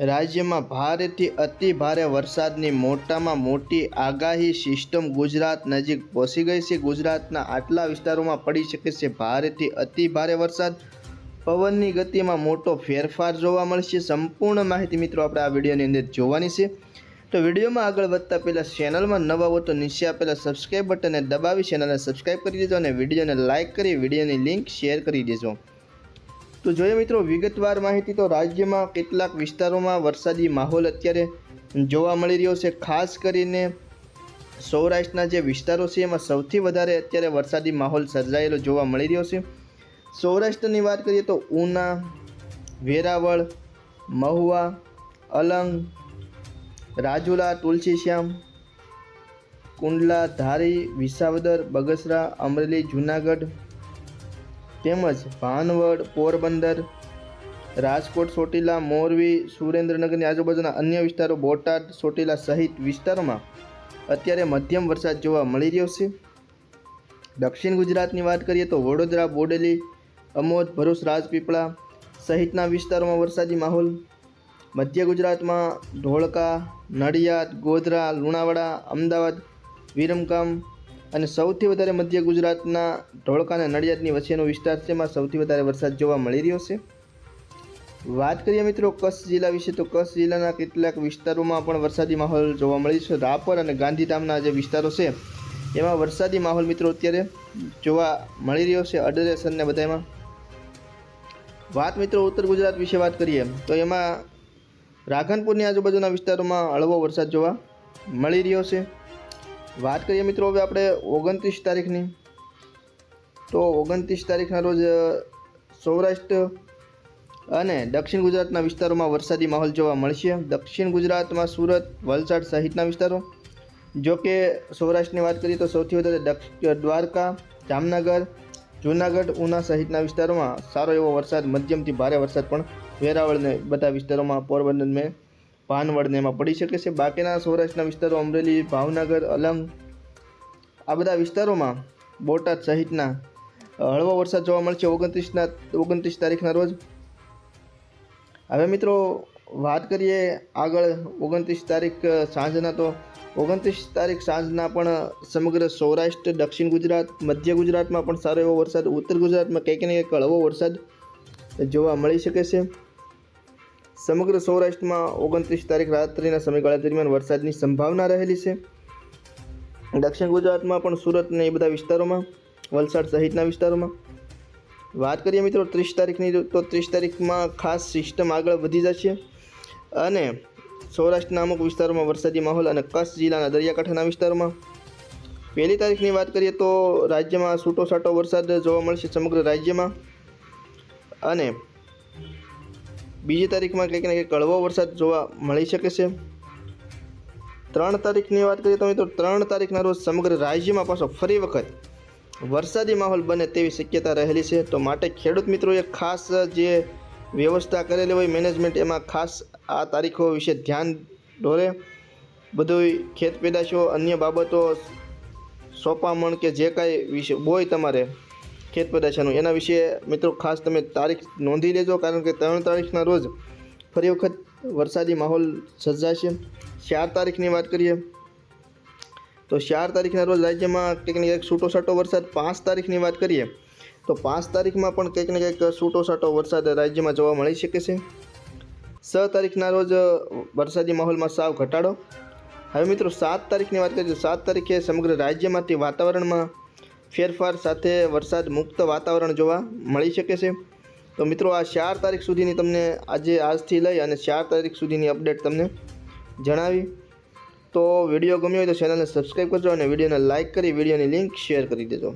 રાજ્યમાં ભારેથી અતિ ભારે વરસાદની મોટામાં મોટી આગાહી સિસ્ટમ ગુજરાત નજીક પહોંચી ગઈ છે। ગુજરાતના આટલા વિસ્તારોમાં પડી શકે છે ભારેથી અતિ ભારે વરસાદ। પવનની ગતિમાં મોટો ફેરફાર જોવા મળશે। સંપૂર્ણ માહિતી મિત્રો આપણે આ વિડીયોની અંદર જોવાની છે। તો વિડીયોમાં આગળ વધતા પહેલાં ચેનલમાં નવા હો તો નીચે આપેલા સબસ્ક્રાઈબ બટનને દબાવી ચેનલને સબસ્ક્રાઈબ કરી દેજો અને વિડીયોને લાઇક કરી વિડીયોની લિંક શેર કરી દેજો। તો જોઈએ મિત્રો વિગતવાર માહિતી। તો રાજ્યમાં કેટલાક વિસ્તારોમાં વરસાદી માહોલ અત્યારે જોવા મળી રહ્યો છે। ખાસ કરીને સૌરાષ્ટ્રના જે વિસ્તારો છે એમાં સૌથી વધારે અત્યારે વરસાદી માહોલ સર્જાયેલો જોવા મળી રહ્યો છે। સૌરાષ્ટ્રની વાત કરીએ તો ઉના, વેરાવળ, મહુવા, અલંગ, રાજુલા, તુલસીશ્યામ, કુંડલા, ધારી, વિસાવદર, બગસરા, અમરેલી, જૂનાગઢ તેમજ ભાનવડ, પોરબંદર, રાજકોટ, ચોટીલા, મોરબી, સુરેન્દ્રનગરની આજુબાજુના અન્ય વિસ્તારો, બોટાદ, ચોટીલા સહિત વિસ્તારોમાં અત્યારે મધ્યમ વરસાદ જોવા મળી રહ્યો છે। દક્ષિણ ગુજરાતની વાત કરીએ તો વડોદરા, બોડેલી, અમોદ, ભરૂચ, રાજપીપળા સહિતના વિસ્તારોમાં વરસાદી માહોલ। મધ્ય ગુજરાતમાં ધોળકા, નડિયાદ, ગોધરા, લુણાવાડા, અમદાવાદ, વિરમગામ અને સૌથી વધારે મધ્ય ગુજરાતના ધોળકા અને નડિયાદની વચ્ચેનો વિસ્તાર છે એમાં સૌથી વધારે વરસાદ જોવા મળી રહ્યો છે। વાત કરીએ મિત્રો કચ્છ જિલ્લા વિશે તો કચ્છ જિલ્લાના કેટલાક વિસ્તારોમાં પણ વરસાદી માહોલ જોવા મળી છે। રાપર અને ગાંધીધામના જે વિસ્તારો છે એમાં વરસાદી માહોલ મિત્રો અત્યારે જોવા મળી રહ્યો છે અડરેસ અને બધામાં। વાત મિત્રો ઉત્તર ગુજરાત વિશે વાત કરીએ તો એમાં રાધનપુરની આજુબાજુના વિસ્તારોમાં હળવો વરસાદ જોવા મળી રહ્યો છે। વાત કરીએ મિત્રો હવે આપણે 29 તારીખની તો 29 તારીખના રોજ સૌરાષ્ટ્ર અને દક્ષિણ ગુજરાતના વિસ્તારોમાં વરસાદી માહોલ જોવા મળશે। દક્ષિણ ગુજરાતમાં સુરત, વલસાડ સહિતના વિસ્તારો, જો કે સૌરાષ્ટ્રની વાત કરીએ તો સૌથી વધારે દ્વારકા, જામનગર, જૂનાગઢ, ઉના સહિતના વિસ્તારોમાં સારો એવો વરસાદ મધ્યમથી ભારે વરસાદ પણ વેરાવળને બધા વિસ્તારોમાં પોરબંદરને ભાનવડને એમાં પડી શકે છે। બાકીના સૌરાષ્ટ્રના વિસ્તારો અમરેલી, ભાવનગર, અલંગ આ બધા વિસ્તારોમાં બોટાદ સહિતના હળવો વરસાદ જોવા મળશે 29 તારીખના રોજ। હવે મિત્રો વાત કરીએ આગળ 29 તારીખ સાંજના તો 29 તારીખ સાંજના પણ સમગ્ર સૌરાષ્ટ્ર, દક્ષિણ ગુજરાત, મધ્ય ગુજરાતમાં પણ સારો એવો વરસાદ, ઉત્તર ગુજરાતમાં કંઈક ને કંઈક હળવો વરસાદ જોવા મળી શકે છે। સમગ્ર સૌરાષ્ટ્રમાં 29 તારીખ રાત્રિના સમયગાળા દરમિયાન વરસાદની સંભાવના રહેલી છે। દક્ષિણ ગુજરાતમાં પણ સુરત ને એ બધા વિસ્તારોમાં, વલસાડ સહિતના વિસ્તારોમાં। વાત કરીએ મિત્રો 30 તારીખની તો 30 તારીખમાં ખાસ સિસ્ટમ આગળ વધી જશે અને સૌરાષ્ટ્રના અમુક વિસ્તારોમાં વરસાદી માહોલ અને કચ્છ જિલ્લાના દરિયાકાંઠાના વિસ્તારોમાં। 1 તારીખની વાત કરીએ તો રાજ્યમાં છૂટોછાટો વરસાદ જોવા મળશે સમગ્ર રાજ્યમાં અને 2 તારીખમાં કંઈક ને કંઈક હળવો વરસાદ જોવા મળી શકે છે। 3 તારીખની વાત કરીએ તો મિત્રો 3 તારીખના રોજ સમગ્ર રાજ્યમાં પાછો ફરી વખત વરસાદી માહોલ બને તેવી શક્યતા રહેલી છે। તો માટે ખેડૂત મિત્રોએ ખાસ જે વ્યવસ્થા કરેલી હોય મેનેજમેન્ટ એમાં ખાસ આ તારીખો વિશે ધ્યાન દોરે। બધું ખેત પેદાશો, અન્ય બાબતો, સોપામણ કે જે કાંઈ વિશે હોય તમારે ખેત પેદાશોનું એના વિશે મિત્રો ખાસ તમે તારીખ નોંધી લેજો, કારણ કે 3 તારીખના રોજ ફરી વખત વરસાદી માહોલ સર્જાશે। 4 તારીખની વાત કરીએ તો 4 તારીખના રોજ રાજ્યમાં કંઈક ને કંઈક છૂટોછાટો વરસાદ। 5 તારીખની વાત કરીએ તો 5 તારીખમાં પણ કંઈક ને કંઈક છૂટોછાટો વરસાદ રાજ્યમાં જોવા મળી શકે છે। 6 તારીખના રોજ વરસાદી માહોલમાં સાવ ઘટાડો। હવે મિત્રો 7 તારીખની વાત કરીએ તો 7 તારીખે સમગ્ર રાજ્યમાંથી વાતાવરણમાં ફેરફાર સાથે વરસાદ મુક્ત વાતાવરણ જોવા મળી શકે છે। તો મિત્રો આ 4 તારીખ સુધીની તમને આજથી લઈ અને 4 તારીખ સુધીની અપડેટ તમને જણાવી। તો વિડીયો ગમ્યો હોય તો ચેનલને સબસ્ક્રાઈબ કરજો અને વિડીયોને લાઇક કરી વિડીયોની લિંક શેર કરી દેજો।